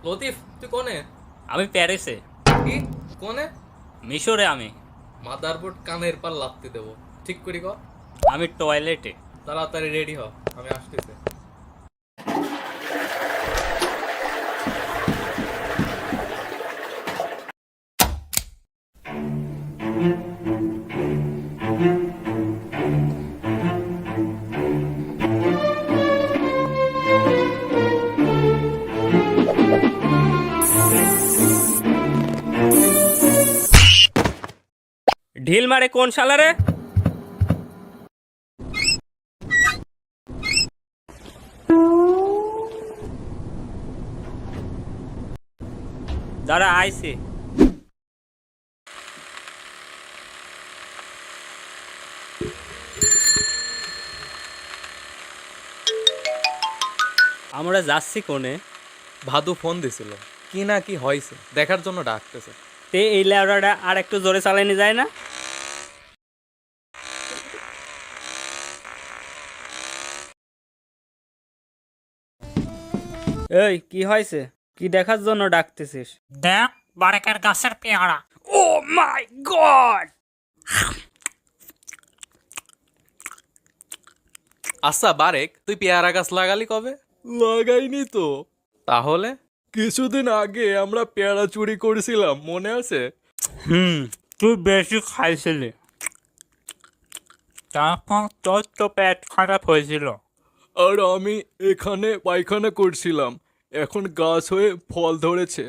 লতিফ তুই কোনে? আমি প্যারিসে। কি কোনে? মিশরে আমি। মাদারবোর্ড কানের পার লাত্তি দেবো। ঠিক করি ক। আমি টয়লেটে। তাড়াতাড়ি রেডি হ, আমি আসতেছি। ঢিল মারে কোন শালারে? দাঁড়া আইসি। আমরা যাচ্ছি কোনে? ভাদু ফোন দিছিল, কি না কি হয়েছে দেখার জন্য ডাকতেছে। তে এই ল্যাবরাটা আর একটু জোরে চালানো যায় না? এই কি হয়েছে? কি দেখার জন্য ডাকতেছিস? দেখ বারেকের গাছের পেয়ারা। ও মাই গড! আচ্ছা বারেক, তুই পেয়ারা গাছ লাগালি কবে? লাগাইনি তো। তাহলে কিছুদিন আগে আমরা পেয়ারা চুরি করেছিলাম, মনে আছে? তুই বেশি খাইছিলি, তারপর তোর তো পেট খারাপ হয়েছিল। আর আমি এখানে পায়খানা করছিলাম, এখন গাছ হয়ে ফল ধরেছে।